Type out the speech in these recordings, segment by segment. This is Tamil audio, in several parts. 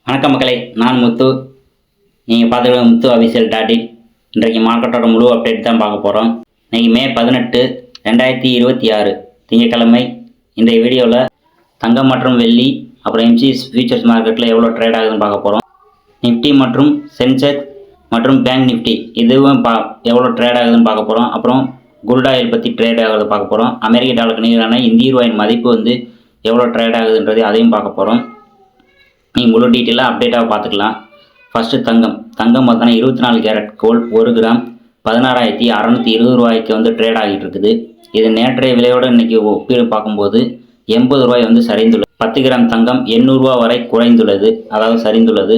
வணக்கம் மக்களே, நான் முத்து. நீங்கள் பார்த்துக்கிற முத்து அபிஷியல் டாட் இன்றைக்கு மார்க்கெட்டோட முழு அப்டேட் தான் பார்க்க போகிறோம். இன்றைக்கி மே 18, 2026 திங்கட்கிழமை. இன்றைய வீடியோவில் தங்கம் மற்றும் வெள்ளி அப்புறம் எம்சிஎஸ் ஃபியூச்சர்ஸ் மார்க்கெட்டில் எவ்வளோ ட்ரேட் ஆகுதுன்னு பார்க்க போகிறோம். நிஃப்டி மற்றும் சென்செக்ஸ் மற்றும் பேங்க் நிஃப்டி இதுவும் எவ்வளோ ட்ரேட் ஆகுதுன்னு பார்க்க போகிறோம். அப்புறம் குல்ட் ஆயில் பற்றி ட்ரேட் ஆகுறத பார்க்க போகிறோம். அமெரிக்க டாலருக்கு நிகரான இந்திய ரூபாயின் மதிப்பு எவ்வளோ ட்ரேட் ஆகுதுன்றது அதையும் பார்க்க போகிறோம். நீங்கள் முழு டீட்டெயிலாக அப்டேட்டாக பார்த்துக்கலாம். ஃபஸ்ட்டு தங்கம் பார்த்தோன்னா 24 கேரட் கோல்ட் 1 கிராம் 16,620 ரூபாய்க்கு ட்ரேட் ஆகிட்டு இருக்குது. இது நேற்றைய விலையோடு இன்றைக்கி ஒப்பீடு பார்க்கும்போது 80 ரூபாய் சரிந்துள்ளது. 10 கிராம் தங்கம் 800 ரூபா வரை குறைந்துள்ளது, அதாவது சரிந்துள்ளது.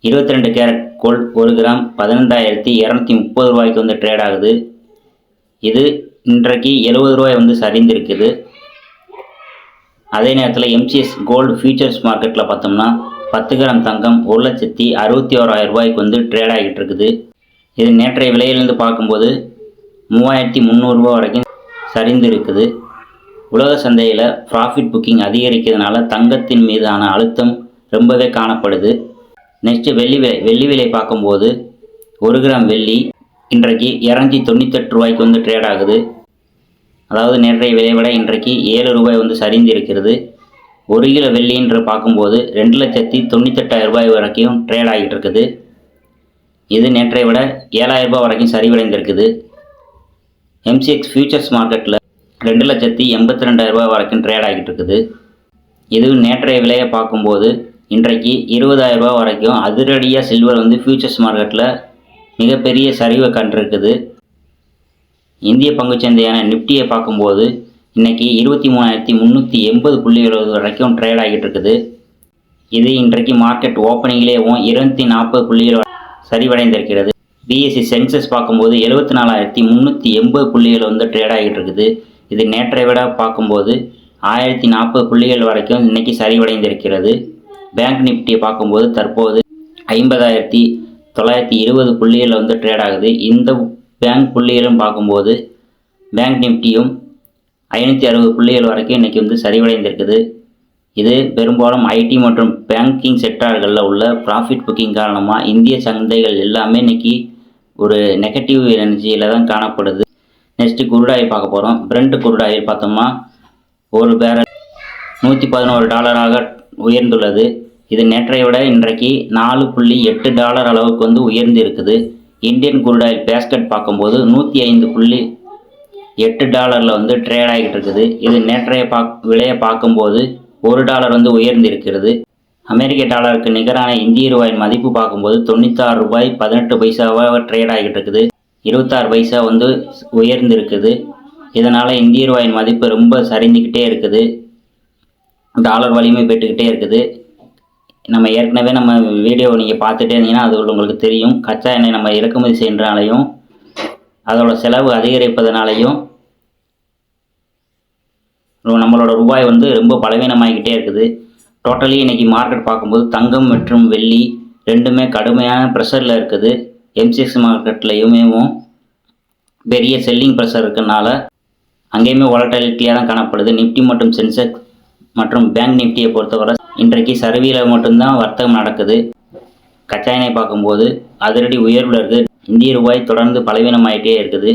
22 கேரட் கோல்ட் 1 கிராம் 15,230 ரூபாய்க்கு ட்ரேட் ஆகுது. இது இன்றைக்கு 70 ரூபாய் சரிந்திருக்குது. அதே நேரத்தில் எம்சிஎஸ் கோல்டு ஃபியூச்சர்ஸ் மார்க்கெட்டில் பார்த்தோம்னா 10 கிராம் தங்கம் 1,61,000 ரூபாய்க்கு ட்ரேட் ஆகிட்டு இருக்குது. இது நேற்றைய விலையிலிருந்து பார்க்கும்போது 3,300 ரூபா வரைக்கும் சரிந்து இருக்குது. உலக சந்தையில் ப்ராஃபிட் புக்கிங் அதிகரிக்கிறதுனால தங்கத்தின் மீதான அழுத்தம் ரொம்பவே காணப்படுது. நெக்ஸ்ட்டு வெள்ளி விலை பார்க்கும்போது 1 கிராம் வெள்ளி இன்றைக்கு 298 ரூபாய்க்கு ட்ரேட் ஆகுது. அதாவது நேற்றைய விலை விட இன்றைக்கு 7 ரூபாய் சரிந்து இருக்கிறது. 1 கிலோ வெள்ளின்ற பார்க்கும்போது 2,98,000 ரூபாய் வரைக்கும் ட்ரேட் ஆகிட்டு இருக்குது. இது நேற்றைய விட 7,000 ரூபாய் வரைக்கும் சரிவடைந்திருக்குது. எம்சிஎக்ஸ் ஃபியூச்சர்ஸ் மார்க்கெட்டில் 2,82,000 ரூபாய் வரைக்கும் ட்ரேட் ஆகிட்டு இருக்குது. இது நேற்றைய விலையை பார்க்கும்போது இன்றைக்கு 20,000 ரூபாய் வரைக்கும் அதிரடியாக சில்வர் ஃபியூச்சர்ஸ் மார்க்கெட்டில் மிகப்பெரிய சரிவை கண்டிருக்குது. இந்திய பங்குச்சந்தையான நிஃப்டியை பார்க்கும்போது இன்றைக்கி 23,380 புள்ளிகள் வரைக்கும் ட்ரேட் ஆகிட்டு இருக்குது. இது இன்றைக்கு மார்க்கெட் ஓப்பனிங்லேயும் 240 புள்ளிகள் சரிவடைந்திருக்கிறது. பிஎஸ்சி சென்சஸ் பார்க்கும்போது 74,380 புள்ளிகள் ட்ரேட் ஆகிட்டு இருக்குது. இது நேற்றை விட பார்க்கும்போது 1,040 புள்ளிகள் வரைக்கும் இன்றைக்கி சரிவடைந்திருக்கிறது. பேங்க் நிஃப்டியை பார்க்கும்போது தற்போது 50,920 புள்ளிகள் ட்ரேட் ஆகுது. இந்த பேங்க் புள்ளிகளும் பார்க்கும்போது பேங்க் நிஃப்டியும் 560 புள்ளிகள் வரைக்கும் இன்றைக்கி சரிவடைந்திருக்குது. இது பெரும்பாலும் ஐடி மற்றும் பேங்கிங் செக்டார்களில் உள்ள ப்ராஃபிட் புக்கிங் காரணமாக இந்திய சந்தைகள் எல்லாமே இன்றைக்கி ஒரு நெகட்டிவ் எனர்ஜியில் தான் காணப்படுது. நெக்ஸ்ட்டு குருட் ஆயில் பார்க்க போகிறோம். பிரெண்ட் குருட் ஆயில் பார்த்தோம்னா ஒரு பேரல் $111 உயர்ந்துள்ளது. இது நேற்றைய விட இன்றைக்கு $4.8 அளவுக்கு உயர்ந்து இருக்குது. இந்தியன் குருட் ஆயில் பேஸ்கட் பார்க்கும்போது $105.8 ட்ரேட் ஆகிட்டு இருக்குது. இது நேற்றைய விலையை பார்க்கும்போது $1 உயர்ந்திருக்கிறது. அமெரிக்க டாலருக்கு நிகரான இந்திய ரூபாயின் மதிப்பு பார்க்கும்போது 96 ரூபாய் 18 பைசாவாக ட்ரேட் ஆகிட்டு இருக்குது. 26 பைசா உயர்ந்திருக்குது. இதனால் இந்திய ரூபாயின் மதிப்பு ரொம்ப சரிஞ்சிக்கிட்டே இருக்குது. டாலர் வலிமை பெற்றுக்கிட்டே இருக்குது. நம்ம ஏற்கனவே நம்ம வீடியோவை நீங்கள் பார்த்துட்டே இருந்தீங்கன்னா அது உங்களுக்கு தெரியும். கச்சா எண்ணெய் நம்ம இறக்குமதி செய்கிறனாலையும் அதோட செலவு அதிகரிப்பதனாலையும் நம்மளோட ரூபாய் ரொம்ப பலவீனமாகிக்கிட்டே இருக்குது. டோட்டலி இன்றைக்கி மார்க்கெட் பார்க்கும்போது தங்கம் மற்றும் வெள்ளி ரெண்டுமே கடுமையான ப்ரெஷரில் இருக்குது. எம்சிஎக்ஸ் மார்க்கெட்லையுமே பெரிய செல்லிங் ப்ரெஷர் இருக்கிறதுனால அங்கேயுமே வாலட்டிலிட்டியாக தான் காணப்படுது. நிஃப்டி மற்றும் சென்செக்ஸ் மற்றும் பேங்க் நிஃப்டியை பொறுத்தவரை இன்றைக்கு சரிவில் மட்டும்தான் வர்த்தகம் நடக்குது. கச்சா எண்ணெய் பார்க்கும்போது அதிரடி உயர்வில் இருக்குது. இந்திய ரூபாய் தொடர்ந்து பலவீனமாகிட்டே இருக்குது.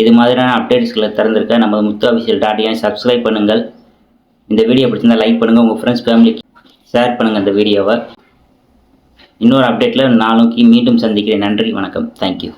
இது மாதிரியான அப்டேட்ஸ்களை திறந்திருக்க நமது முத்து அபிஷியல் டாட் சப்ஸ்கிரைப் பண்ணுங்கள். இந்த வீடியோ பிடிச்சிருந்தால் லைக் பண்ணுங்கள். உங்கள் ஃப்ரெண்ட்ஸ் ஃபேமிலிக்கு ஷேர் பண்ணுங்கள் இந்த வீடியோவை. இன்னொரு அப்டேட்டில் நாளைக்கு மீண்டும் சந்திக்கிறேன். நன்றி, வணக்கம், தேங்க்யூ.